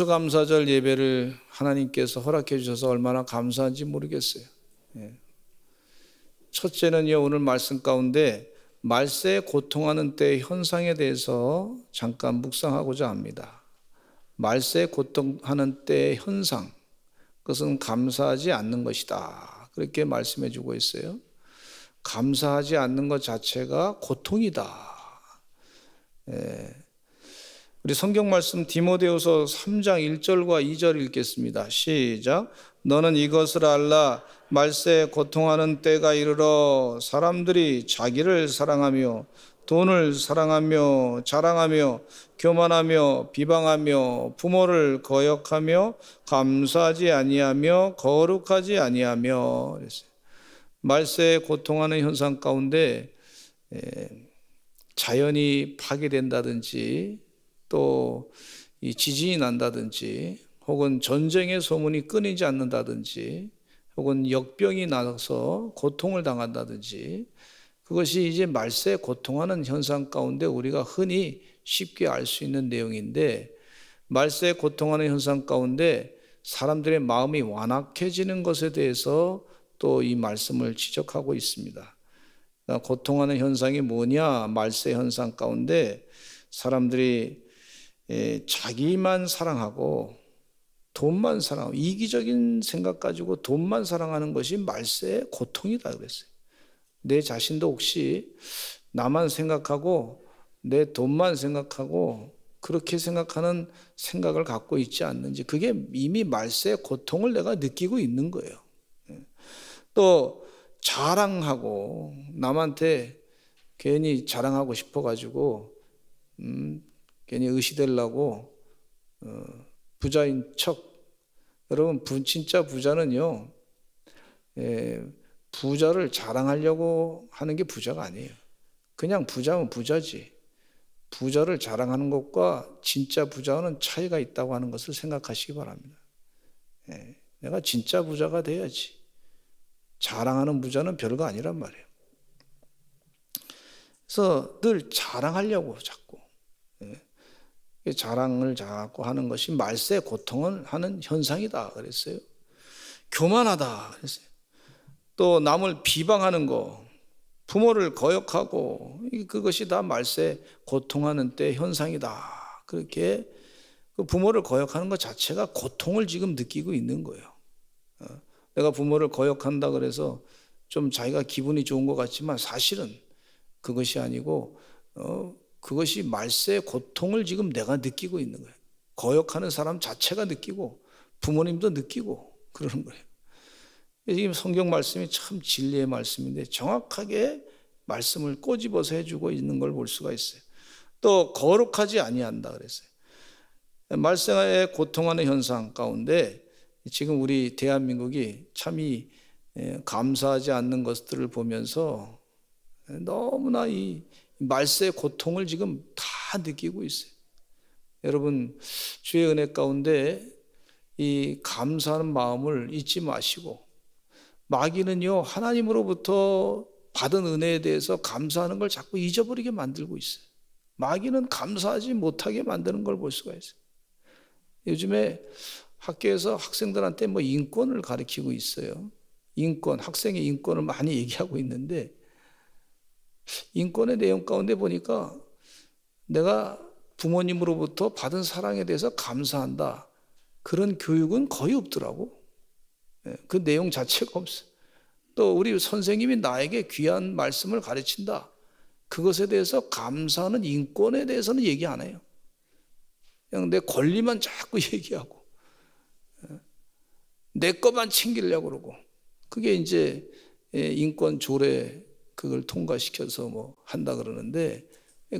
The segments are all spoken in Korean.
추수감사절 예배를 하나님께서 허락해 주셔서 얼마나 감사한지 모르겠어요. 첫째는요, 오늘 말씀 가운데 말세에 고통하는 때의 현상에 대해서 잠깐 묵상하고자 합니다. 말세에 고통하는 때의 현상, 그것은 감사하지 않는 것이다, 그렇게 말씀해 주고 있어요. 감사하지 않는 것 자체가 고통이다. 우리 성경 말씀 디모데후서 3장 1절과 2절 읽겠습니다. 시작. 너는 이것을 알라. 말세에 고통하는 때가 이르러 사람들이 자기를 사랑하며 돈을 사랑하며 자랑하며 교만하며 비방하며 부모를 거역하며 감사하지 아니하며 거룩하지 아니하며. 말세에 고통하는 현상 가운데 자연이 파괴된다든지 또 이 지진이 난다든지 혹은 전쟁의 소문이 끊이지 않는다든지 혹은 역병이 나서 고통을 당한다든지, 그것이 이제 말세에 고통하는 현상 가운데 우리가 흔히 쉽게 알 수 있는 내용인데, 말세에 고통하는 현상 가운데 사람들의 마음이 완악해지는 것에 대해서 또 이 말씀을 지적하고 있습니다. 고통하는 현상이 뭐냐? 말세 현상 가운데 사람들이 자기만 사랑하고 돈만 사랑하고 이기적인 생각 가지고 돈만 사랑하는 것이 말세의 고통이다 그랬어요. 내 자신도 혹시 나만 생각하고 내 돈만 생각하고 그렇게 생각하는 생각을 갖고 있지 않는지, 그게 이미 말세의 고통을 내가 느끼고 있는 거예요. 또 자랑하고 남한테 괜히 자랑하고 싶어가지고 괜히 의시되려고 부자인 척. 여러분, 진짜 부자는요, 부자를 자랑하려고 하는 게 부자가 아니에요. 그냥 부자면 부자지. 부자를 자랑하는 것과 진짜 부자는 차이가 있다고 하는 것을 생각하시기 바랍니다. 내가 진짜 부자가 돼야지. 자랑하는 부자는 별거 아니란 말이에요. 그래서 늘 자랑하려고 자꾸 자랑을 자꾸 하는 것이 말세 고통을 하는 현상이다 그랬어요. 교만하다 그랬어요. 또 남을 비방하는 거, 부모를 거역하고, 그것이 다 말세 고통하는 때 현상이다. 그렇게 그 부모를 거역하는 것 자체가 고통을 지금 느끼고 있는 거예요. 내가 부모를 거역한다 그래서 좀 자기가 기분이 좋은 것 같지만 사실은 그것이 아니고 그것이 말세의 고통을 지금 내가 느끼고 있는 거예요. 거역하는 사람 자체가 느끼고 부모님도 느끼고 그러는 거예요. 지금 성경 말씀이 참 진리의 말씀인데 정확하게 말씀을 꼬집어서 해주고 있는 걸 볼 수가 있어요. 또 거룩하지 아니한다 그랬어요. 말세에 고통하는 현상 가운데 지금 우리 대한민국이 참 이 감사하지 않는 것들을 보면서 너무나 이 말세의 고통을 지금 다 느끼고 있어요. 여러분, 주의 은혜 가운데 이 감사하는 마음을 잊지 마시고, 마귀는요, 하나님으로부터 받은 은혜에 대해서 감사하는 걸 자꾸 잊어버리게 만들고 있어요. 마귀는 감사하지 못하게 만드는 걸 볼 수가 있어요. 요즘에 학교에서 학생들한테 뭐 인권을 가르치고 있어요. 인권, 학생의 인권을 많이 얘기하고 있는데, 인권의 내용 가운데 보니까 내가 부모님으로부터 받은 사랑에 대해서 감사한다, 그런 교육은 거의 없더라고. 그 내용 자체가 없어요. 또 우리 선생님이 나에게 귀한 말씀을 가르친다, 그것에 대해서 감사하는 인권에 대해서는 얘기 안 해요. 그냥 내 권리만 자꾸 얘기하고 내 것만 챙기려고 그러고, 그게 이제 인권 조례 그걸 통과시켜서 뭐 한다 그러는데,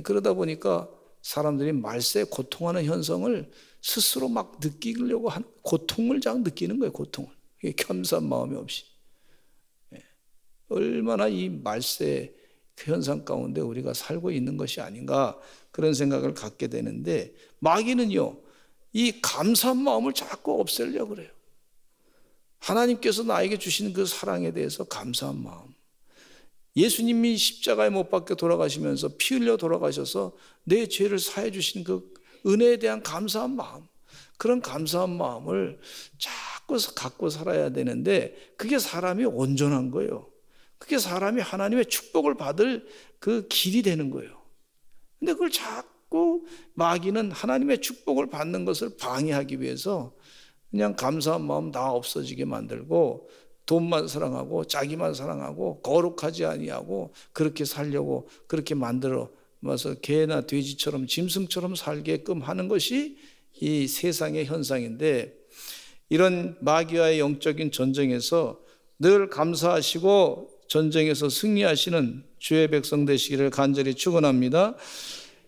그러다 보니까 사람들이 말세에 고통하는 현상을 스스로 막 느끼려고 하는, 고통을 잘 느끼는 거예요. 고통을. 겸손한 마음이 없이. 얼마나 이 말세 그 현상 가운데 우리가 살고 있는 것이 아닌가, 그런 생각을 갖게 되는데, 마귀는요, 이 감사한 마음을 자꾸 없애려고 그래요. 하나님께서 나에게 주신 그 사랑에 대해서 감사한 마음, 예수님이 십자가에 못 박혀 돌아가시면서 피 흘려 돌아가셔서 내 죄를 사해 주신 그 은혜에 대한 감사한 마음, 그런 감사한 마음을 자꾸 갖고 살아야 되는데 그게 사람이 온전한 거예요. 그게 사람이 하나님의 축복을 받을 그 길이 되는 거예요. 근데 그걸 자꾸 마귀는 하나님의 축복을 받는 것을 방해하기 위해서 그냥 감사한 마음 다 없어지게 만들고 돈만 사랑하고 자기만 사랑하고 거룩하지 아니하고 그렇게 살려고 그렇게 만들어 와서 개나 돼지처럼 짐승처럼 살게끔 하는 것이 이 세상의 현상인데, 이런 마귀와의 영적인 전쟁에서 늘 감사하시고 전쟁에서 승리하시는 주의 백성 되시기를 간절히 축원합니다.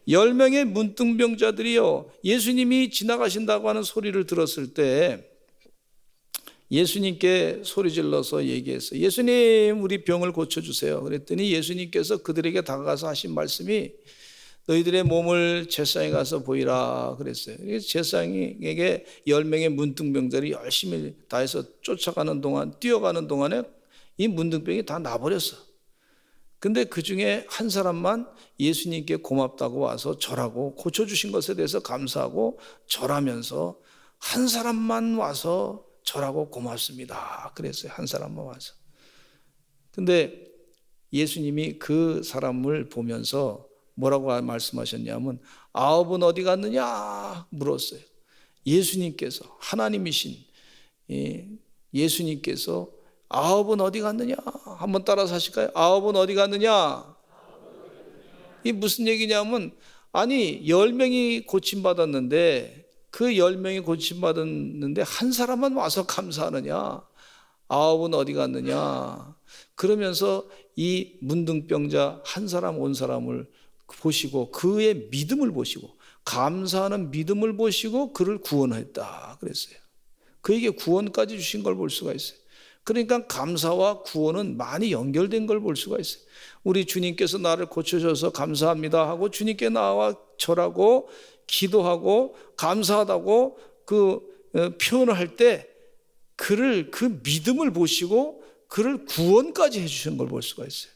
10명의 문둥병자들이요, 예수님이 지나가신다고 하는 소리를 들었을 때 예수님께 소리질러서 얘기했어요. 예수님, 우리 병을 고쳐주세요. 그랬더니 예수님께서 그들에게 다가가서 하신 말씀이 너희들의 몸을 제사장에 가서 보이라 그랬어요. 제사장에게 10명의 문둥병자들이 열심히 다해서 쫓아가는 동안, 뛰어가는 동안에 이 문둥병이 다 나버렸어. 근데 그 중에 한 사람만 예수님께 고맙다고 와서 절하고 고쳐주신 것에 대해서 감사하고 절하면서 한 사람만 와서 절하고 고맙습니다 그랬어요. 한 사람만 와서. 근데 예수님이 그 사람을 보면서 뭐라고 말씀하셨냐면 9은 어디 갔느냐 물었어요. 예수님께서, 하나님이신 예수님께서 9은 어디 갔느냐 한번 따라서 하실까요? 9은 어디 갔느냐? 이 무슨 얘기냐면, 아니 10명이 고침받았는데 그 10명이 고침받았는데 한 사람만 와서 감사하느냐? 9은 어디 갔느냐? 그러면서 이 문둥병자 한 사람 온 사람을 보시고 그의 믿음을 보시고 감사하는 믿음을 보시고 그를 구원했다 그랬어요. 그에게 구원까지 주신 걸 볼 수가 있어요. 그러니까 감사와 구원은 많이 연결된 걸 볼 수가 있어요. 우리 주님께서 나를 고쳐주셔서 감사합니다 하고 주님께 나와 절하고 기도하고 감사하다고 그 표현을 할 때 그를, 그 믿음을 보시고 그를 구원까지 해주신 걸 볼 수가 있어요.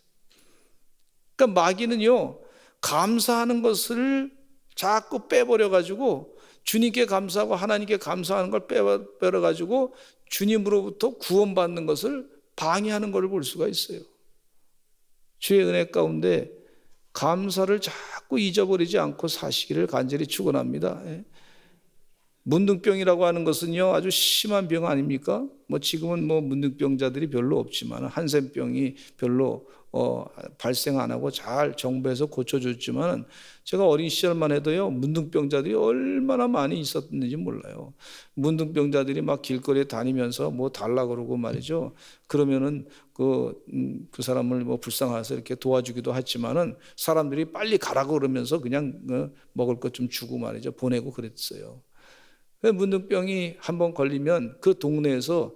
그러니까 마귀는요, 감사하는 것을 자꾸 빼버려가지고 주님께 감사하고 하나님께 감사하는 걸 빼버려가지고 주님으로부터 구원받는 것을 방해하는 걸 볼 수가 있어요. 주의 은혜 가운데 감사를 자꾸 잊어버리지 않고 사시기를 간절히 축원합니다. 문둥병이라고 하는 것은요, 아주 심한 병 아닙니까? 지금은 문둥병자들이 별로 없지만 한센병이 별로 발생 안 하고 잘 정부에서 고쳐줬지만 제가 어린 시절만 해도요, 문둥병자들이 얼마나 많이 있었는지 몰라요. 문둥병자들이 막 길거리에 다니면서 달라 그러고 말이죠. 그러면은 그 사람을 불쌍해서 이렇게 도와주기도 했지만은 사람들이 빨리 가라고 그러면서 그냥 먹을 것 좀 주고 말이죠, 보내고 그랬어요. 문둥병이 한번 걸리면 그 동네에서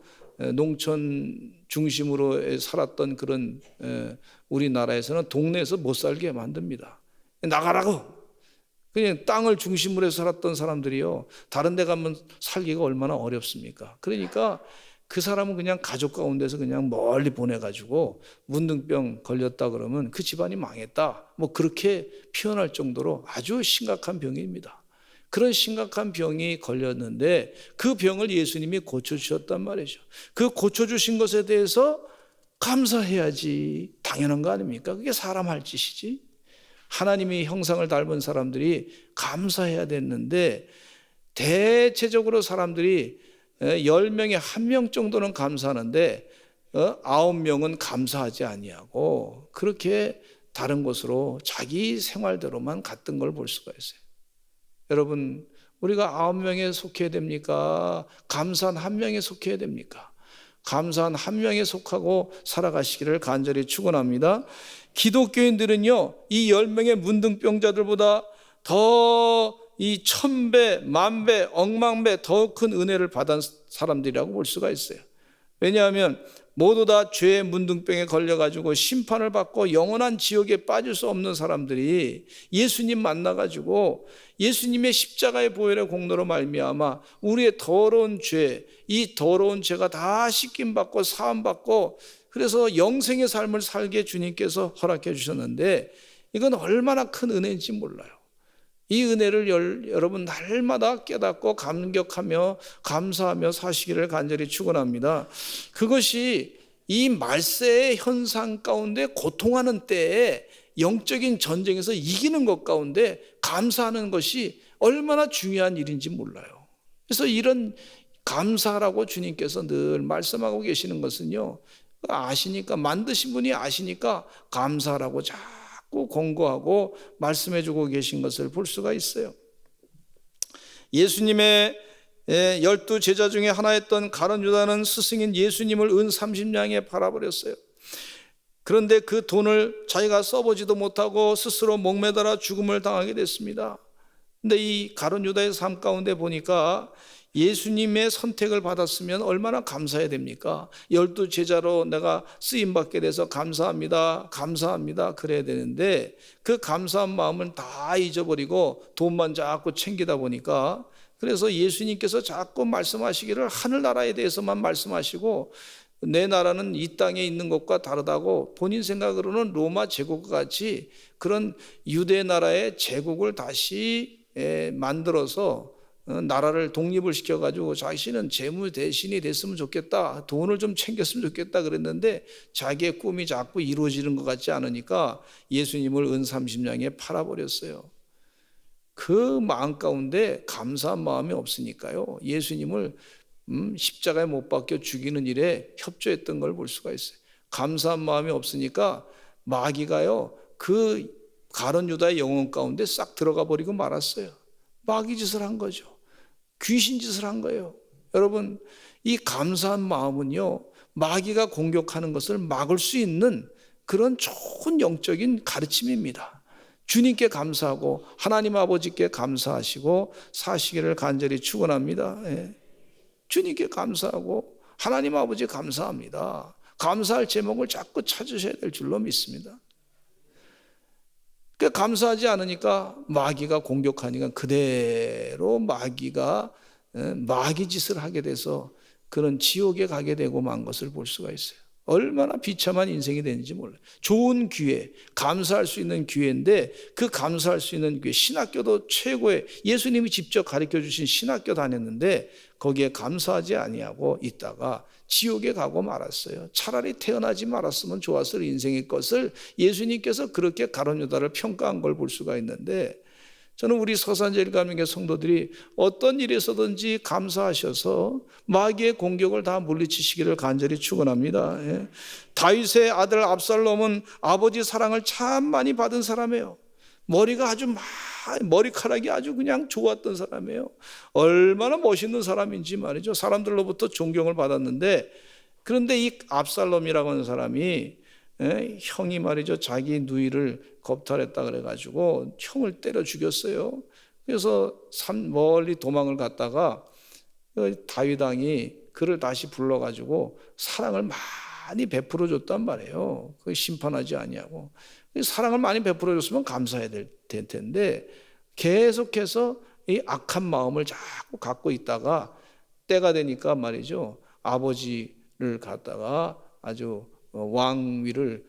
농촌 중심으로 살았던 그런 우리나라에서는 동네에서 못 살게 만듭니다. 나가라고. 그냥 땅을 중심으로 해서 살았던 사람들이요, 다른 데 가면 살기가 얼마나 어렵습니까? 그러니까 그 사람은 그냥 가족 가운데서 그냥 멀리 보내가지고 문둥병 걸렸다 그러면 그 집안이 망했다, 그렇게 표현할 정도로 아주 심각한 병입니다. 그런 심각한 병이 걸렸는데 그 병을 예수님이 고쳐주셨단 말이죠. 그 고쳐주신 것에 대해서 감사해야지 당연한 거 아닙니까? 그게 사람 할 짓이지. 하나님의 형상을 닮은 사람들이 감사해야 됐는데 대체적으로 사람들이 10명에 1명 정도는 감사하는데 9명은 감사하지 아니하고 그렇게 다른 곳으로 자기 생활대로만 갔던 걸 볼 수가 있어요. 여러분, 우리가 9명에 속해야 됩니까? 감사한 1명에 속해야 됩니까? 감사한 1명에 속하고 살아가시기를 간절히 축원합니다. 기독교인들은요, 이 10명의 문둥병자들보다 더 이 1000배, 10,000배, 억만배 더 큰 은혜를 받은 사람들이라고 볼 수가 있어요. 왜냐하면 모두 다 죄의 문둥병에 걸려가지고 심판을 받고 영원한 지옥에 빠질 수 없는 사람들이 예수님 만나가지고 예수님의 십자가의 보혈의 공로로 말미암아 우리의 더러운 죄, 이 더러운 죄가 다 씻김받고 사함받고 그래서 영생의 삶을 살게 주님께서 허락해 주셨는데 이건 얼마나 큰 은혜인지 몰라요. 이 은혜를 여러분 날마다 깨닫고 감격하며 감사하며 사시기를 간절히 축원합니다. 그것이 이 말세의 현상 가운데 고통하는 때에 영적인 전쟁에서 이기는 것 가운데 감사하는 것이 얼마나 중요한 일인지 몰라요. 그래서 이런 감사라고 주님께서 늘 말씀하고 계시는 것은요, 아시니까, 만드신 분이 아시니까 감사라고 자꾸 권고하고 말씀해 주고 계신 것을 볼 수가 있어요. 예수님의 12 제자 중에 하나였던 가룟 유다는 스승인 예수님을 은 30냥에 팔아버렸어요. 그런데 그 돈을 자기가 써보지도 못하고 스스로 목매달아 죽음을 당하게 됐습니다. 근데 이 가룟 유다의 삶 가운데 보니까 예수님의 선택을 받았으면 얼마나 감사해야 됩니까? 12 제자로 내가 쓰임받게 돼서 감사합니다, 감사합니다 그래야 되는데 그 감사한 마음을 다 잊어버리고 돈만 자꾸 챙기다 보니까, 그래서 예수님께서 자꾸 말씀하시기를 하늘나라에 대해서만 말씀하시고 내 나라는 이 땅에 있는 것과 다르다고 본인 생각으로는 로마 제국과 같이 그런 유대 나라의 제국을 다시 만들어서 나라를 독립을 시켜가지고 자신은 재무 대신이 됐으면 좋겠다, 돈을 좀 챙겼으면 좋겠다 그랬는데 자기의 꿈이 자꾸 이루어지는 것 같지 않으니까 예수님을 은 30냥에 팔아버렸어요. 그 마음 가운데 감사한 마음이 없으니까요, 예수님을 십자가에 못 박혀 죽이는 일에 협조했던 걸 볼 수가 있어요. 감사한 마음이 없으니까 마귀가요, 그 가룟 유다의 영혼 가운데 싹 들어가 버리고 말았어요. 마귀 짓을 한 거죠. 귀신 짓을 한 거예요. 여러분, 이 감사한 마음은요, 마귀가 공격하는 것을 막을 수 있는 그런 좋은 영적인 가르침입니다. 주님께 감사하고 하나님 아버지께 감사하시고 사시기를 간절히 축원합니다. 주님께 감사하고 하나님 아버지 감사합니다. 감사할 제목을 자꾸 찾으셔야 될 줄로 믿습니다. 감사하지 않으니까 마귀가 공격하니까 그대로 마귀가 마귀 짓을 하게 돼서 그런 지옥에 가게 되고 만 것을 볼 수가 있어요. 얼마나 비참한 인생이 되는지 몰라요. 좋은 기회, 감사할 수 있는 기회인데 그 감사할 수 있는 기회, 신학교도 최고의 예수님이 직접 가르쳐 주신 신학교 다녔는데 거기에 감사하지 아니하고 있다가 지옥에 가고 말았어요. 차라리 태어나지 말았으면 좋았을 인생의 것을 예수님께서 그렇게 가룟 유다를 평가한 걸 볼 수가 있는데, 저는 우리 서산제일가명의 성도들이 어떤 일에서든지 감사하셔서 마귀의 공격을 다 물리치시기를 간절히 축원합니다. 다윗의 아들 압살롬은 아버지 사랑을 참 많이 받은 사람이에요. 머리카락이 아주 그냥 좋았던 사람이에요. 얼마나 멋있는 사람인지 말이죠. 사람들로부터 존경을 받았는데, 그런데 이 압살롬이라고 하는 사람이 형이 말이죠, 자기 누이를 겁탈했다 그래가지고 형을 때려 죽였어요. 그래서 멀리 도망을 갔다가 다윗 왕이 그를 다시 불러가지고 사랑을 많이 베풀어 줬단 말이에요. 그 심판하지 아니하고. 사랑을 많이 베풀어 줬으면 감사해야 될 텐데 계속해서 이 악한 마음을 자꾸 갖고 있다가 때가 되니까 말이죠, 아버지를 갖다가 아주 왕위를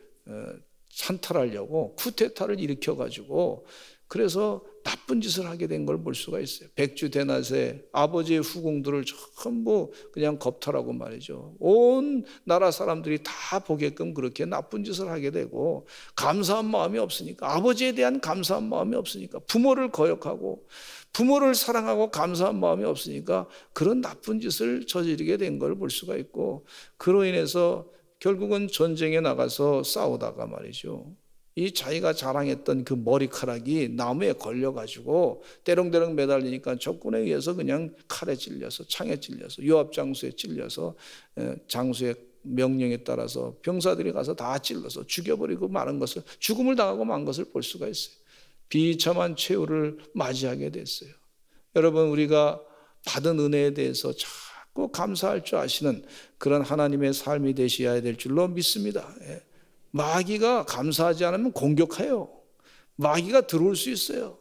찬탈하려고 쿠데타를 일으켜가지고 그래서 나쁜 짓을 하게 된 걸 볼 수가 있어요. 백주 대낮에 아버지의 후궁들을 전부 그냥 겁탈하고 말이죠, 온 나라 사람들이 다 보게끔 그렇게 나쁜 짓을 하게 되고, 감사한 마음이 없으니까, 아버지에 대한 감사한 마음이 없으니까, 부모를 거역하고 부모를 사랑하고 감사한 마음이 없으니까 그런 나쁜 짓을 저지르게 된 걸 볼 수가 있고, 그로 인해서 결국은 전쟁에 나가서 싸우다가 말이죠, 이 자기가 자랑했던 그 머리카락이 나무에 걸려가지고 때렁때렁 매달리니까 적군에 의해서 그냥 칼에 찔려서, 창에 찔려서, 요압 장수에 찔려서 장수의 명령에 따라서 병사들이 가서 다 찔러서 죽여버리고 마는 것을, 죽음을 당하고 만 것을 볼 수가 있어요. 비참한 최후를 맞이하게 됐어요. 여러분, 우리가 받은 은혜에 대해서 자꾸 감사할 줄 아시는 그런 하나님의 삶이 되셔야 될 줄로 믿습니다. 마귀가 감사하지 않으면 공격해요. 마귀가 들어올 수 있어요.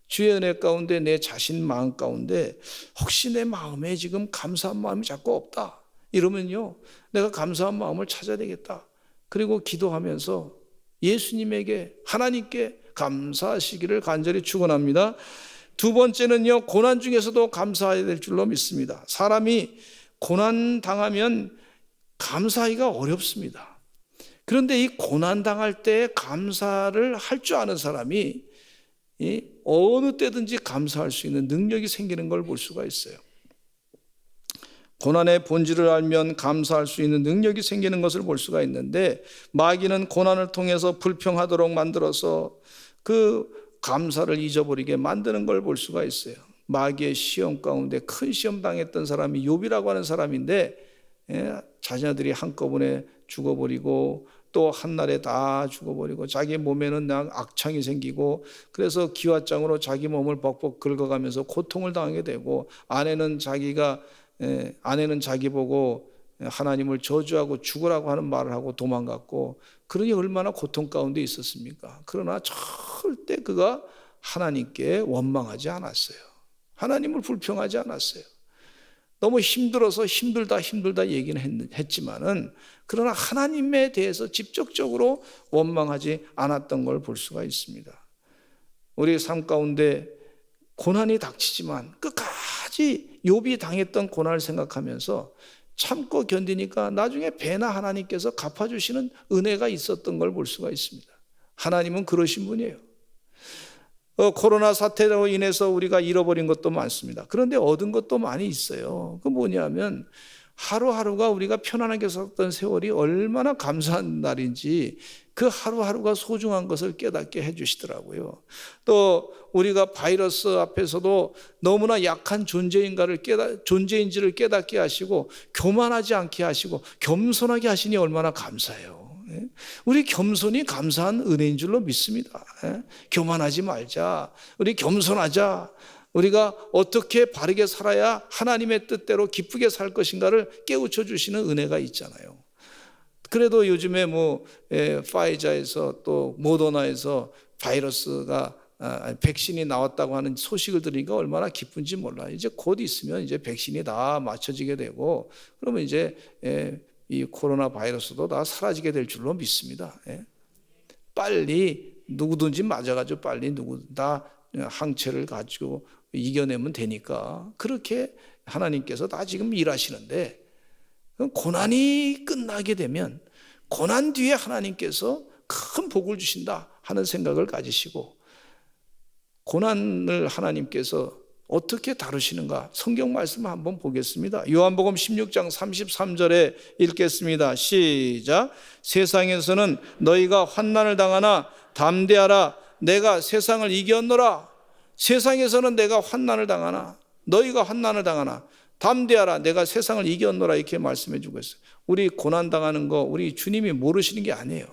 주의 은혜 가운데 내 자신 마음 가운데 혹시 내 마음에 지금 감사한 마음이 자꾸 없다 이러면요, 내가 감사한 마음을 찾아야 되겠다. 그리고 기도하면서 예수님에게, 하나님께 감사하시기를 간절히 축원합니다. 두 번째는요, 고난 중에서도 감사해야 될 줄로 믿습니다. 사람이 고난 당하면 감사하기가 어렵습니다. 그런데 이 고난 당할 때 감사를 할 줄 아는 사람이 어느 때든지 감사할 수 있는 능력이 생기는 걸 볼 수가 있어요. 고난의 본질을 알면 감사할 수 있는 능력이 생기는 것을 볼 수가 있는데, 마귀는 고난을 통해서 불평하도록 만들어서 그 감사를 잊어버리게 만드는 걸 볼 수가 있어요. 마귀의 시험 가운데 큰 시험 당했던 사람이 욥이라고 하는 사람인데, 자녀들이 한꺼번에 죽어버리고 또 한날에 다 죽어버리고 자기 몸에는 악창이 생기고, 그래서 기와장으로 자기 몸을 벅벅 긁어가면서 고통을 당하게 되고, 아내는 자기 보고 하나님을 저주하고 죽으라고 하는 말을 하고 도망갔고, 그러니 얼마나 고통 가운데 있었습니까? 그러나 절대 그가 하나님께 원망하지 않았어요. 하나님을 불평하지 않았어요. 너무 힘들어서 힘들다 얘기는 했지만은, 그러나 하나님에 대해서 직접적으로 원망하지 않았던 걸 볼 수가 있습니다. 우리 삶 가운데 고난이 닥치지만 끝까지 욥이 당했던 고난을 생각하면서 참고 견디니까 나중에 배나 하나님께서 갚아주시는 은혜가 있었던 걸 볼 수가 있습니다. 하나님은 그러신 분이에요. 코로나 사태로 인해서 우리가 잃어버린 것도 많습니다. 그런데 얻은 것도 많이 있어요. 그 뭐냐면 하루하루가 우리가 편안하게 살았던 세월이 얼마나 감사한 날인지 그 하루하루가 소중한 것을 깨닫게 해주시더라고요. 또 우리가 바이러스 앞에서도 너무나 약한 존재인지를 깨닫게 하시고, 교만하지 않게 하시고 겸손하게 하시니 얼마나 감사해요. 우리 겸손이 감사한 은혜인 줄로 믿습니다. 교만하지 말자, 우리 겸손하자. 우리가 어떻게 바르게 살아야 하나님의 뜻대로 기쁘게 살 것인가를 깨우쳐 주시는 은혜가 있잖아요. 그래도 요즘에 파이자에서 또 모더나에서 바이러스가 백신이 나왔다고 하는 소식을 들으니까 얼마나 기쁜지 몰라요. 이제 곧 있으면 이제 백신이 다 맞춰지게 되고, 그러면 이제 이 코로나 바이러스도 다 사라지게 될 줄로 믿습니다. 빨리 누구든지 맞아가지고 빨리 다 항체를 가지고 이겨내면 되니까, 그렇게 하나님께서 다 지금 일하시는데, 고난이 끝나게 되면 고난 뒤에 하나님께서 큰 복을 주신다 하는 생각을 가지시고, 고난을 하나님께서 어떻게 다루시는가 성경 말씀 한번 보겠습니다. 요한복음 16장 33절에 읽겠습니다. 시작. 세상에서는 너희가 환난을 당하나 담대하라, 내가 세상을 이겼노라. 세상에서는 내가 환난을 당하나, 너희가 환난을 당하나 담대하라, 내가 세상을 이겼노라, 이렇게 말씀해 주고 있어요. 우리 고난 당하는 거 우리 주님이 모르시는 게 아니에요.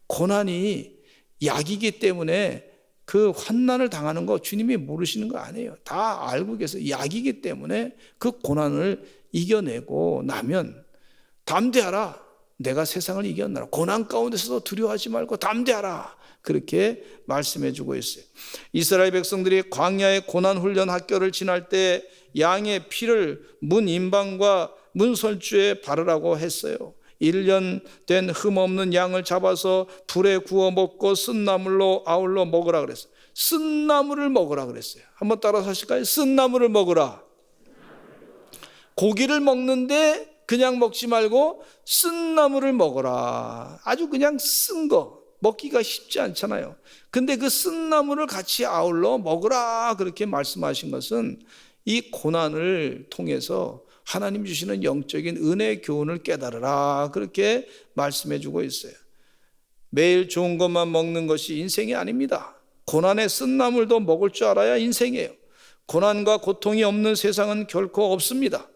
고난이 약이기 때문에 그 환난을 당하는 거 주님이 모르시는 거 아니에요. 다 알고 계세요. 약이기 때문에 그 고난을 이겨내고 나면 담대하라, 내가 세상을 이겼노라. 고난 가운데서도 두려워하지 말고 담대하라, 그렇게 말씀해 주고 있어요. 이스라엘 백성들이 광야의 고난 훈련 학교를 지날 때 양의 피를 문 인방과 문 설주에 바르라고 했어요. 1년 된 흠없는 양을 잡아서 불에 구워 먹고 쓴 나물로 아울러 먹으라 그랬어요. 쓴 나물을 먹으라 그랬어요. 한번 따라서 하실까요? 쓴 나물을 먹으라. 고기를 먹는데 그냥 먹지 말고 쓴 나물을 먹어라. 아주 그냥 쓴 거 먹기가 쉽지 않잖아요. 근데 그 쓴 나물을 같이 아울러 먹으라 그렇게 말씀하신 것은 이 고난을 통해서 하나님 주시는 영적인 은혜의 교훈을 깨달으라, 그렇게 말씀해 주고 있어요. 매일 좋은 것만 먹는 것이 인생이 아닙니다. 고난의 쓴 나물도 먹을 줄 알아야 인생이에요. 고난과 고통이 없는 세상은 결코 없습니다.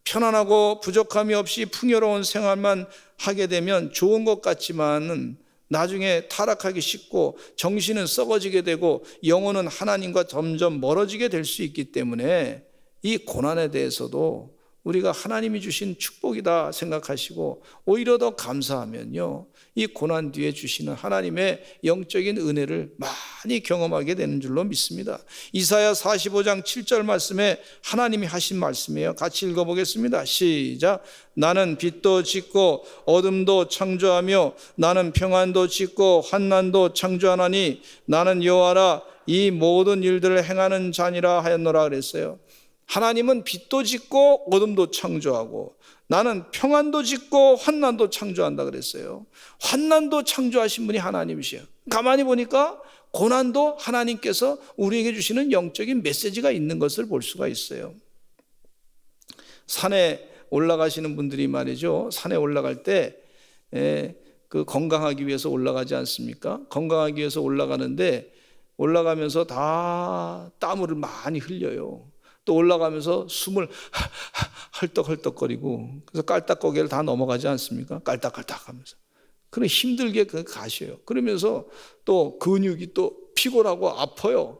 편안하고 부족함이 없이 풍요로운 생활만 하게 되면 좋은 것 같지만은 나중에 타락하기 쉽고 정신은 썩어지게 되고 영혼은 하나님과 점점 멀어지게 될 수 있기 때문에 이 고난에 대해서도 우리가 하나님이 주신 축복이다 생각하시고 오히려 더 감사하면요, 이 고난 뒤에 주시는 하나님의 영적인 은혜를 많이 경험하게 되는 줄로 믿습니다. 이사야 45장 7절 말씀에 하나님이 하신 말씀이에요. 같이 읽어보겠습니다. 시작. 나는 빛도 짓고 어둠도 창조하며 나는 평안도 짓고 환난도 창조하나니 나는 여호와라 이 모든 일들을 행하는 자니라 하였노라 그랬어요. 하나님은 빛도 짓고 어둠도 창조하고 나는 평안도 짓고 환난도 창조한다 그랬어요. 환난도 창조하신 분이 하나님이시에요. 가만히 보니까 고난도 하나님께서 우리에게 주시는 영적인 메시지가 있는 것을 볼 수가 있어요. 산에 올라가시는 분들이 말이죠, 산에 올라갈 때 그 건강하기 위해서 올라가지 않습니까? 건강하기 위해서 올라가는데 올라가면서 다 땀을 많이 흘려요. 또 올라가면서 숨을 헐떡헐떡거리고, 그래서 깔딱고개를 다 넘어가지 않습니까? 깔딱깔딱 하면서. 그래 힘들게 가셔요. 그러면서 또 근육이 또 피곤하고 아파요.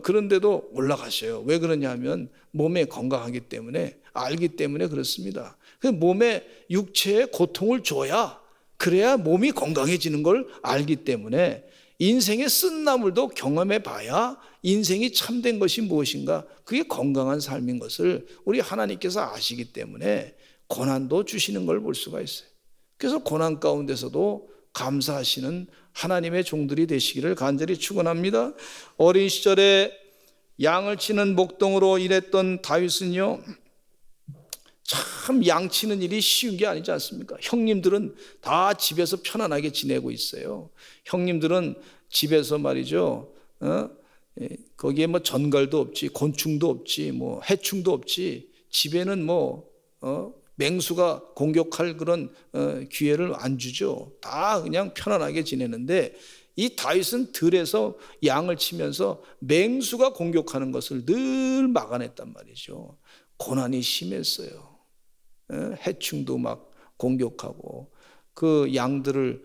그런데도 올라가셔요. 왜 그러냐면 몸에 건강하기 때문에, 알기 때문에 그렇습니다. 몸에 육체에 고통을 줘야, 그래야 몸이 건강해지는 걸 알기 때문에 인생의 쓴나물도 경험해 봐야 인생이 참된 것이 무엇인가, 그게 건강한 삶인 것을 우리 하나님께서 아시기 때문에 고난도 주시는 걸 볼 수가 있어요. 그래서 고난 가운데서도 감사하시는 하나님의 종들이 되시기를 간절히 축원합니다. 어린 시절에 양을 치는 목동으로 일했던 다윗은요, 참 양치는 일이 쉬운 게 아니지 않습니까? 형님들은 다 집에서 편안하게 지내고 있어요. 형님들은 집에서 말이죠, 거기에 뭐 전갈도 없지, 곤충도 없지, 뭐 해충도 없지, 집에는 맹수가 공격할 그런 기회를 안 주죠. 다 그냥 편안하게 지내는데 이 다윗은 들에서 양을 치면서 맹수가 공격하는 것을 늘 막아냈단 말이죠. 고난이 심했어요. 해충도 막 공격하고 그 양들을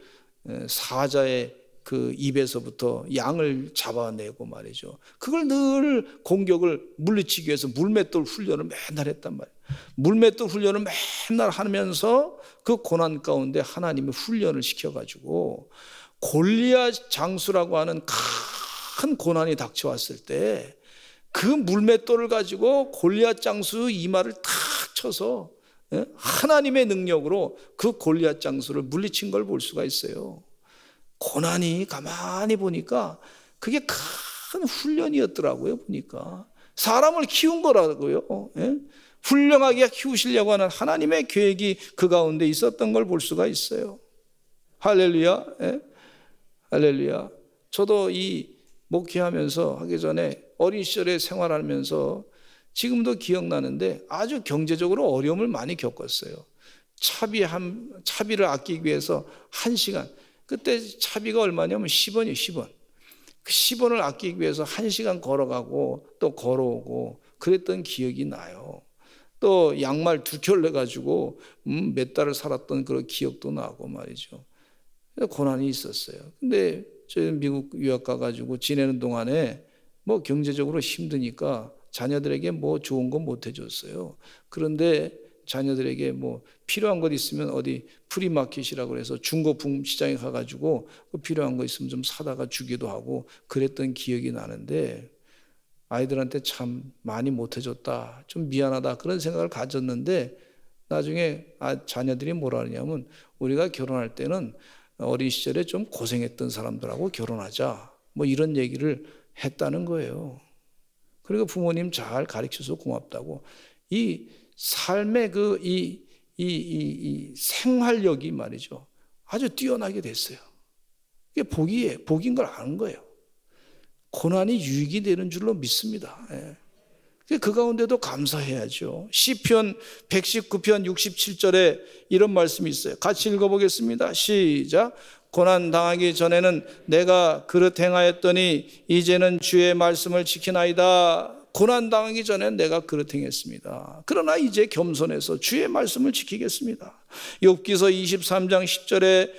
사자의 그 입에서부터 양을 잡아내고 말이죠. 그걸 늘 공격을 물리치기 위해서 물맷돌 훈련을 맨날 했단 말이에요. 물맷돌 훈련을 맨날 하면서 그 고난 가운데 하나님이 훈련을 시켜가지고 골리앗 장수라고 하는 큰 고난이 닥쳐왔을 때 그 물맷돌을 가지고 골리앗 장수 이마를 탁 쳐서 하나님의 능력으로 그 골리앗 장수를 물리친 걸 볼 수가 있어요. 고난이 가만히 보니까 그게 큰 훈련이었더라고요. 보니까 사람을 키운 거라고요. 훌륭하게 키우시려고 하는 하나님의 계획이 그 가운데 있었던 걸 볼 수가 있어요. 할렐루야. 할렐루야. 저도 이 목회하면서 하기 전에 어린 시절에 생활하면서 지금도 기억나는데 아주 경제적으로 어려움을 많이 겪었어요. 차비를 아끼기 위해서 1시간, 그때 차비가 얼마냐면 10원이에요. 10원. 그 10원을 아끼기 위해서 1시간 걸어가고 또 걸어오고 그랬던 기억이 나요. 또 양말 2켤레 가지고 몇 달을 살았던 그런 기억도 나고 말이죠. 고난이 있었어요. 근데 저희 미국 유학 가가지고 지내는 동안에 뭐 경제적으로 힘드니까 자녀들에게 뭐 좋은 건 못 해줬어요. 그런데 자녀들에게 뭐 필요한 것 있으면 어디 프리마켓이라고 해서 중고품 시장에 가가지고 필요한 거 있으면 좀 사다가 주기도 하고 그랬던 기억이 나는데 아이들한테 참 많이 못 해줬다, 좀 미안하다 그런 생각을 가졌는데 나중에 자녀들이 뭐라 하냐면 우리가 결혼할 때는 어린 시절에 좀 고생했던 사람들하고 결혼하자 뭐 이런 얘기를 했다는 거예요. 그리고 부모님 잘 가르쳐서 고맙다고. 이 삶의 이 생활력이 말이죠, 아주 뛰어나게 됐어요. 이게 복인 걸 아는 거예요. 고난이 유익이 되는 줄로 믿습니다. 그 가운데도 감사해야죠. 시편 119편 67절에 이런 말씀이 있어요. 같이 읽어보겠습니다. 시작. 고난 당하기 전에는 내가 그릇 행하였더니 이제는 주의 말씀을 지키나이다. 고난 당하기 전에 내가 그릇 행했습니다. 그러나 이제 겸손해서 주의 말씀을 지키겠습니다. 욥기서 23장 10절에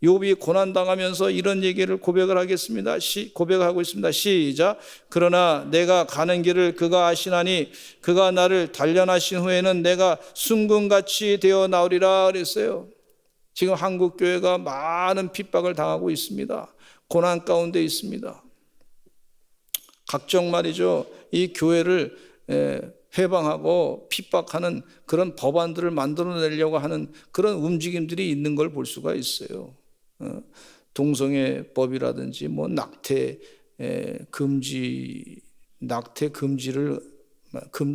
욥이 고난 당하면서 이런 얘기를 고백하고 있습니다. 시작. 그러나 내가 가는 길을 그가 아시나니 그가 나를 단련하신 후에는 내가 순금같이 되어 나오리라 그랬어요. 지금 한국 교회가 많은 핍박을 당하고 있습니다. 고난 가운데 있습니다. 각종 말이죠, 이 교회를 회방하고 핍박하는 그런 법안들을 만들어내려고 하는 그런 움직임들이 있는 걸 볼 수가 있어요. 동성애법이라든지 뭐 낙태 금지를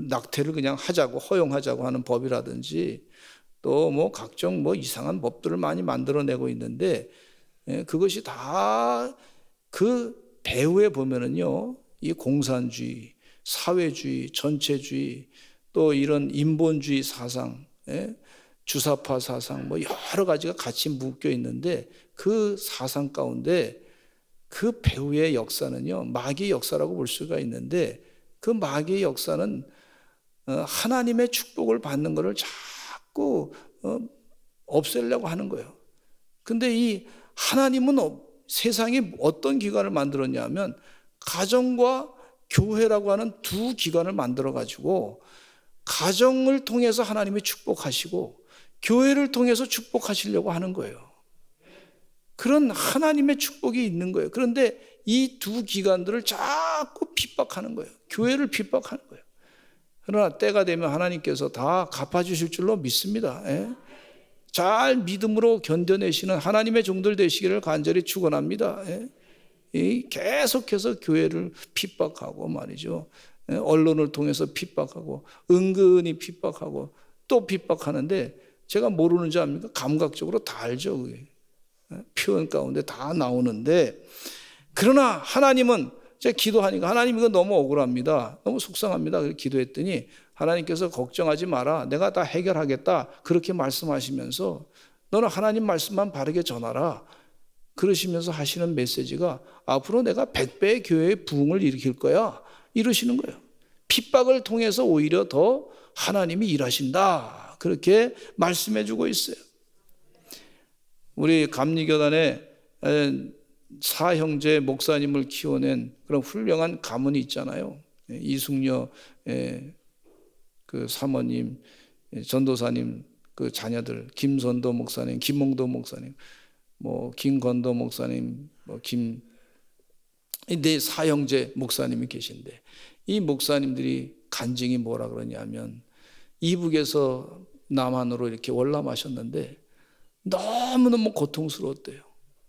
낙태를 그냥 하자고 허용하자고 하는 법이라든지 또 뭐 각종 뭐 이상한 법들을 많이 만들어내고 있는데 그것이 다 그 배후에 보면은요, 이 공산주의, 사회주의, 전체주의, 또 이런 인본주의 사상, 주사파 사상, 뭐 여러 가지가 같이 묶여 있는데 그 사상 가운데 그 배후의 역사는요, 마귀의 역사라고 볼 수가 있는데 그 마귀의 역사는 하나님의 축복을 받는 것을 자꾸 없애려고 하는 거예요. 근데 이 하나님은 세상에 어떤 기관을 만들었냐면 가정과 교회라고 하는 두 기관을 만들어 가지고 가정을 통해서 하나님이 축복하시고 교회를 통해서 축복하시려고 하는 거예요. 그런 하나님의 축복이 있는 거예요. 그런데 이 두 기관들을 자꾸 핍박하는 거예요. 교회를 핍박하는 거예요. 그러나 때가 되면 하나님께서 다 갚아주실 줄로 믿습니다. 잘 믿음으로 견뎌내시는 하나님의 종들 되시기를 간절히 축원합니다. 계속해서 교회를 핍박하고 말이죠, 언론을 통해서 핍박하고 은근히 핍박하고 또 핍박하는데 제가 모르는 줄 압니까? 감각적으로 다 알죠. 그게. 표현 가운데 다 나오는데, 그러나 하나님은 제가 기도하니까 하나님 이거 너무 억울합니다, 너무 속상합니다. 그래서 기도했더니 하나님께서 걱정하지 마라, 내가 다 해결하겠다 그렇게 말씀하시면서 너는 하나님 말씀만 바르게 전하라 그러시면서 하시는 메시지가 앞으로 내가 100배의 교회의 부흥을 일으킬 거야 이러시는 거예요. 핍박을 통해서 오히려 더 하나님이 일하신다 그렇게 말씀해 주고 있어요. 우리 감리교단에 사형제 목사님을 키워낸 그런 훌륭한 가문이 있잖아요. 이숙녀 그 사모님, 전도사님 그 자녀들, 김선도 목사님, 김홍도 목사님, 뭐 김건도 목사님, 네 사형제 목사님이 계신데 이 목사님들이 간증이 뭐라 그러냐면 이북에서 남한으로 이렇게 월남하셨는데 너무너무 고통스러웠대요.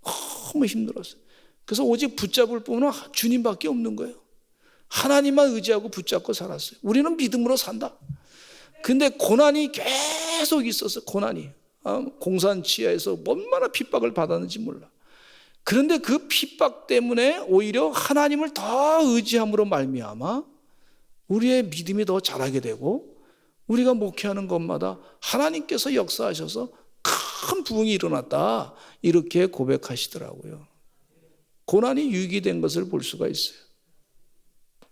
너무 힘들었어요. 그래서 오직 붙잡을 분은 주님밖에 없는 거예요. 하나님만 의지하고 붙잡고 살았어요. 우리는 믿음으로 산다. 근데 고난이 계속 있었어요. 고난이 공산 치하에서 얼마나 핍박을 받았는지 몰라. 그런데 그 핍박 때문에 오히려 하나님을 더 의지함으로 말미암아 우리의 믿음이 더 자라게 되고 우리가 목회하는 것마다 하나님께서 역사하셔서 큰 부흥이 일어났다 이렇게 고백하시더라고요. 고난이 유익이 된 것을 볼 수가 있어요.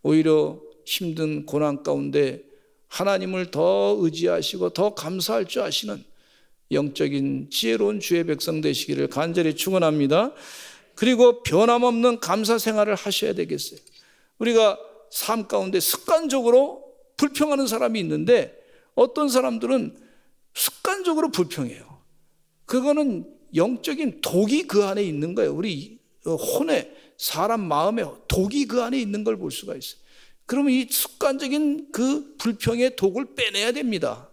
오히려 힘든 고난 가운데 하나님을 더 의지하시고 더 감사할 줄 아시는 영적인 지혜로운 주의 백성 되시기를 간절히 축원합니다. 그리고 변함없는 감사 생활을 하셔야 되겠어요. 우리가 삶 가운데 습관적으로 불평하는 사람이 있는데 어떤 사람들은 습관적으로 불평해요. 그거는 영적인 독이 그 안에 있는 거예요. 우리 혼에 사람 마음에 독이 그 안에 있는 걸 볼 수가 있어요. 그러면 이 습관적인 그 불평의 독을 빼내야 됩니다.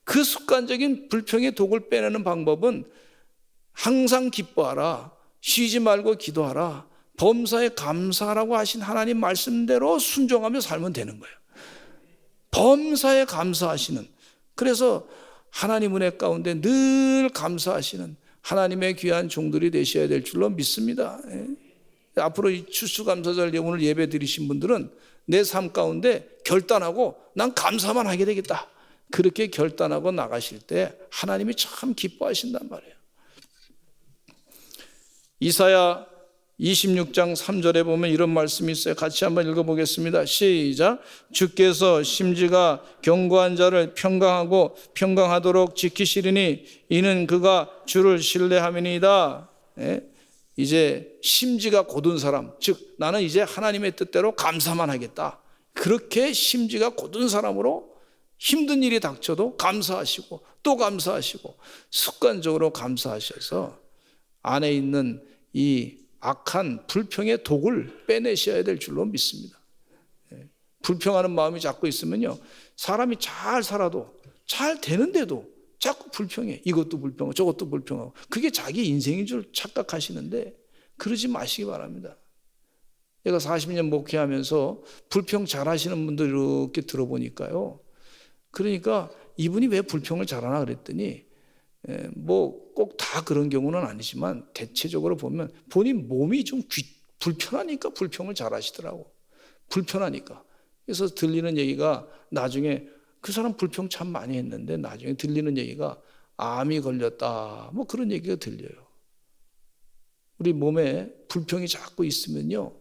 그 습관적인 불평의 독을 빼내는 방법은 항상 기뻐하라, 쉬지 말고 기도하라, 범사에 감사하라고 하신 하나님 말씀대로 순종하며 살면 되는 거예요. 범사에 감사하시는, 그래서 하나님 은혜 가운데 늘 감사하시는 하나님의 귀한 종들이 되셔야 될 줄로 믿습니다. 앞으로 이 추수감사절 오늘 예배 드리신 분들은 내 삶 가운데 결단하고 난 감사만 하게 되겠다 그렇게 결단하고 나가실 때 하나님이 참 기뻐하신단 말이에요. 이사야 26장 3절에 보면 이런 말씀이 있어요. 같이 한번 읽어보겠습니다. 시작. 주께서 심지가 견고한 자를 평강하고 평강하도록 지키시리니 이는 그가 주를 신뢰함이니이다. 이제 심지가 곧은 사람, 즉 나는 이제 하나님의 뜻대로 감사만 하겠다. 그렇게 심지가 곧은 사람으로 힘든 일이 닥쳐도 감사하시고 또 감사하시고 습관적으로 감사하셔서 안에 있는 이 악한 불평의 독을 빼내셔야 될 줄로 믿습니다. 불평하는 마음이 자꾸 있으면요, 사람이 잘 살아도 잘 되는데도 자꾸 불평해. 이것도 불평하고 저것도 불평하고. 그게 자기 인생인 줄 착각하시는데 그러지 마시기 바랍니다. 제가 40년 목회하면서 불평 잘하시는 분들 이렇게 들어보니까요, 그러니까 이분이 왜 불평을 잘하나 그랬더니 뭐 꼭 다 그런 경우는 아니지만 대체적으로 보면 본인 몸이 좀 불편하니까 불평을 잘하시더라고. 불편하니까. 그래서 들리는 얘기가 나중에 그 사람 불평 참 많이 했는데 나중에 들리는 얘기가 암이 걸렸다, 뭐 그런 얘기가 들려요. 우리 몸에 불평이 자꾸 있으면요,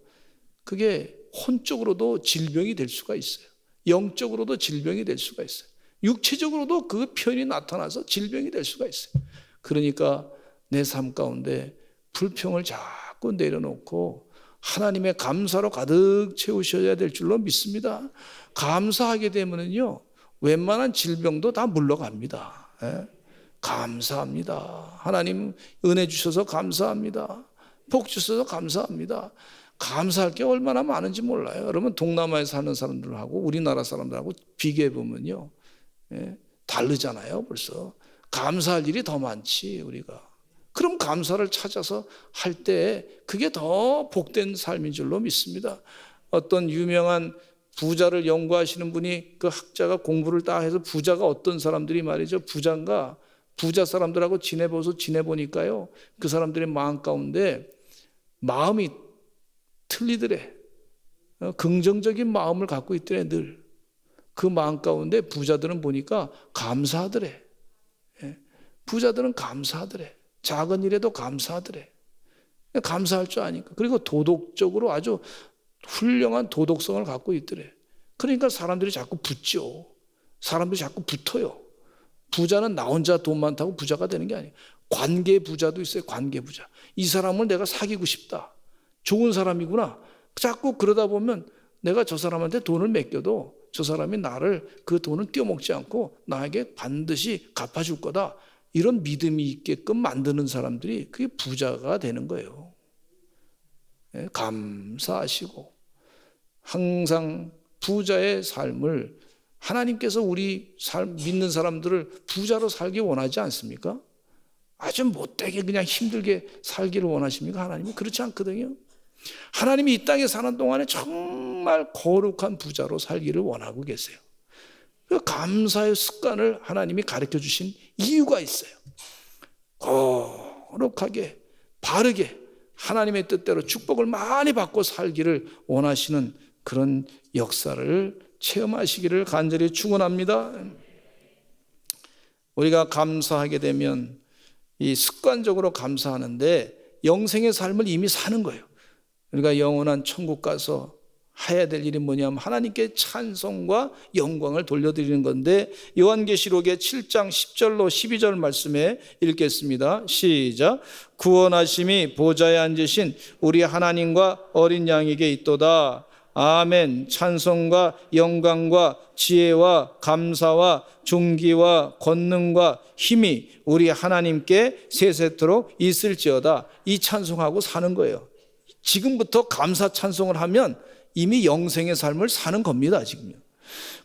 그게 혼적으로도 질병이 될 수가 있어요. 영적으로도 질병이 될 수가 있어요. 육체적으로도 그 표현이 나타나서 질병이 될 수가 있어요. 그러니까 내 삶 가운데 불평을 자꾸 내려놓고 하나님의 감사로 가득 채우셔야 될 줄로 믿습니다. 감사하게 되면요, 웬만한 질병도 다 물러갑니다. 감사합니다. 하나님 은혜 주셔서 감사합니다. 복 주셔서 감사합니다. 감사할 게 얼마나 많은지 몰라요. 여러분 동남아에 사는 사람들하고 우리나라 사람들하고 비교해 보면요, 다르잖아요. 벌써 감사할 일이 더 많지 우리가. 그럼 감사를 찾아서 할 때 그게 더 복된 삶인 줄로 믿습니다. 어떤 유명한 부자를 연구하시는 분이, 그 학자가 공부를 딱 해서 부자가 어떤 사람들이 말이죠, 부자인가, 부자 사람들하고 지내보니까요, 그 사람들의 마음 가운데 마음이 틀리더래. 긍정적인 마음을 갖고 있더래. 늘 그 마음 가운데 부자들은 보니까 감사하더래. 부자들은 감사하더래. 작은 일에도 감사하더래. 감사할 줄 아니까. 그리고 도덕적으로 아주 훌륭한 도덕성을 갖고 있더래. 그러니까 사람들이 자꾸 붙죠. 사람들이 자꾸 붙어요. 부자는 나 혼자 돈 많다고 부자가 되는 게 아니에요. 관계 부자도 있어요. 관계 부자. 이 사람을 내가 사귀고 싶다. 좋은 사람이구나. 자꾸 그러다 보면 내가 저 사람한테 돈을 맡겨도 저 사람이 나를, 그 돈을 떼어먹지 않고 나에게 반드시 갚아줄 거다. 이런 믿음이 있게끔 만드는 사람들이 그게 부자가 되는 거예요. 감사하시고 항상 부자의 삶을, 하나님께서 우리 믿는 사람들을 부자로 살기 원하지 않습니까? 아주 못되게 그냥 힘들게 살기를 원하십니까? 하나님은 그렇지 않거든요. 하나님이 이 땅에 사는 동안에 정말 거룩한 부자로 살기를 원하고 계세요. 그 감사의 습관을 하나님이 가르쳐 주신 이유가 있어요. 거룩하게 바르게 하나님의 뜻대로 축복을 많이 받고 살기를 원하시는 그런 역사를 체험하시기를 간절히 축원합니다. 우리가 감사하게 되면 이 습관적으로 감사하는데 영생의 삶을 이미 사는 거예요. 우리가 영원한 천국 가서 해야 될 일이 뭐냐면 하나님께 찬송과 영광을 돌려드리는 건데, 요한계시록의 7장 10절로 12절 말씀에 읽겠습니다. 시작. 구원하심이 보좌에 앉으신 우리 하나님과 어린 양에게 있도다. 아멘. 찬송과 영광과 지혜와 감사와 존귀와 권능과 힘이 우리 하나님께 세세토록 있을지어다. 이 찬송하고 사는 거예요. 지금부터 감사 찬송을 하면 이미 영생의 삶을 사는 겁니다. 지금요.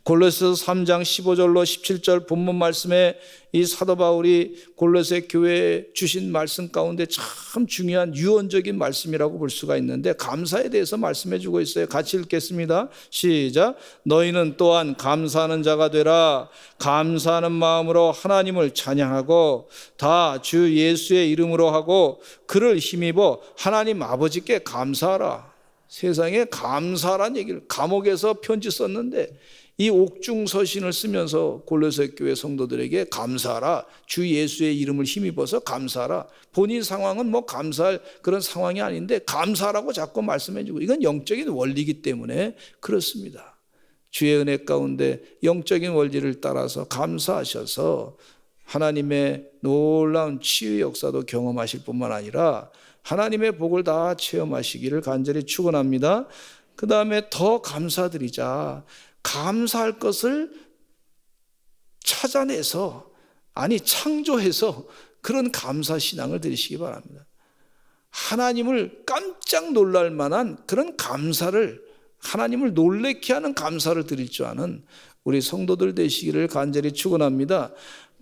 골로새서 3장 15절로 17절 본문 말씀에 이 사도 바울이 골로새 교회에 주신 말씀 가운데 참 중요한 유언적인 말씀이라고 볼 수가 있는데, 감사에 대해서 말씀해 주고 있어요. 같이 읽겠습니다. 시작. 너희는 또한 감사하는 자가 되라. 감사하는 마음으로 하나님을 찬양하고 다 주 예수의 이름으로 하고 그를 힘입어 하나님 아버지께 감사하라. 세상에 감사란 얘기를 감옥에서 편지 썼는데 이 옥중서신을 쓰면서 골로새 교회 성도들에게 감사하라, 주 예수의 이름을 힘입어서 감사하라. 본인 상황은 뭐 감사할 그런 상황이 아닌데 감사하라고 자꾸 말씀해 주고, 이건 영적인 원리이기 때문에 그렇습니다. 주의 은혜 가운데 영적인 원리를 따라서 감사하셔서 하나님의 놀라운 치유의 역사도 경험하실 뿐만 아니라 하나님의 복을 다 체험하시기를 간절히 축원합니다. 그 다음에 더 감사드리자. 감사할 것을 찾아내서, 아니 창조해서 그런 감사 신앙을 드리시기 바랍니다. 하나님을 깜짝 놀랄 만한 그런 감사를, 하나님을 놀래게 하는 감사를 드릴 줄 아는 우리 성도들 되시기를 간절히 축원합니다.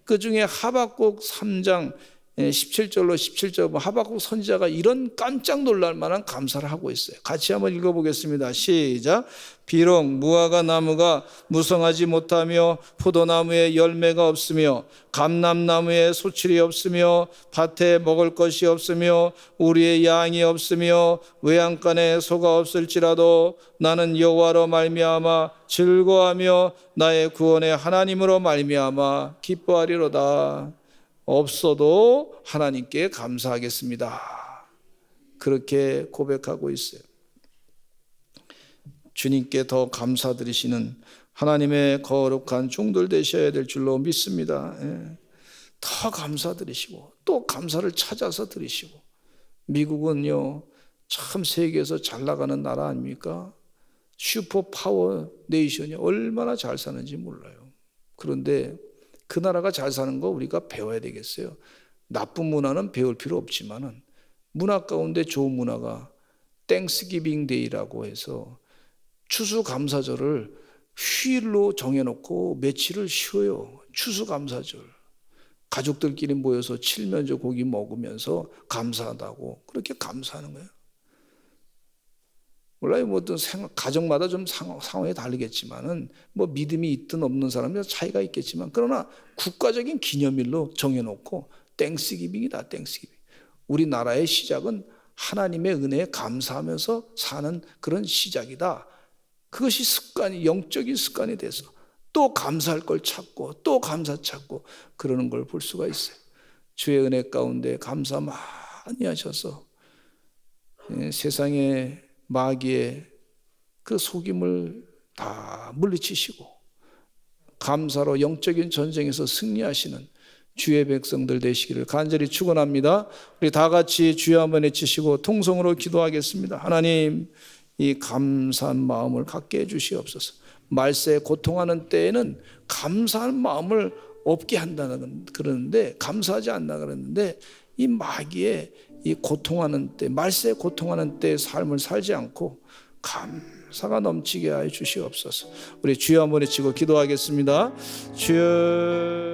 그 중에 하박국 3장 17절로 17절 하박국 선지자가 이런 깜짝 놀랄 만한 감사를 하고 있어요. 같이 한번 읽어보겠습니다. 시작. 비록 무화과 나무가 무성하지 못하며 포도나무에 열매가 없으며 감람나무에 소출이 없으며 밭에 먹을 것이 없으며 우리의 양이 없으며 외양간에 소가 없을지라도 나는 여호와로 말미암아 즐거워하며 나의 구원의 하나님으로 말미암아 기뻐하리로다. 없어도 하나님께 감사하겠습니다. 그렇게 고백하고 있어요. 주님께 더 감사드리시는 하나님의 거룩한 종들 되셔야 될 줄로 믿습니다. 더 감사드리시고 또 감사를 찾아서 드리시고. 미국은요 참 세계에서 잘 나가는 나라 아닙니까? 슈퍼파워 네이션이 얼마나 잘 사는지 몰라요. 그런데 그 나라가 잘 사는 거 우리가 배워야 되겠어요. 나쁜 문화는 배울 필요 없지만은 문화 가운데 좋은 문화가 땡스기빙 데이라고 해서 추수감사절을 휴일로 정해놓고 며칠을 쉬어요. 추수감사절. 가족들끼리 모여서 칠면조 고기 먹으면서 감사하다고 그렇게 감사하는 거예요. 몰라요. 뭐 어떤 가정마다 좀 상황이 다르겠지만은 뭐 믿음이 있든 없는 사람이 차이가 있겠지만 그러나 국가적인 기념일로 정해놓고 땡스기빙이다. 땡스기빙. 우리나라의 시작은 하나님의 은혜에 감사하면서 사는 그런 시작이다. 그것이 습관이, 영적인 습관이 돼서 또 감사할 걸 찾고 또 감사 찾고 그러는 걸 볼 수가 있어요. 주의 은혜 가운데 감사 많이 하셔서 세상의 마귀의 그 속임을 다 물리치시고 감사로 영적인 전쟁에서 승리하시는 주의 백성들 되시기를 간절히 축원합니다. 우리 다 같이 주여 한번 외치시고 통성으로 기도하겠습니다. 하나님, 이 감사한 마음을 갖게 해주시옵소서. 말세에 고통하는 때에는 감사한 마음을 없게 한다는 그러는데, 감사하지 않나 그러는데, 이 마귀의 이 고통하는 때, 말세에 고통하는 때의 삶을 살지 않고 감사가 넘치게 하여 주시옵소서. 우리 주여 한번 외치고 기도하겠습니다. 주여.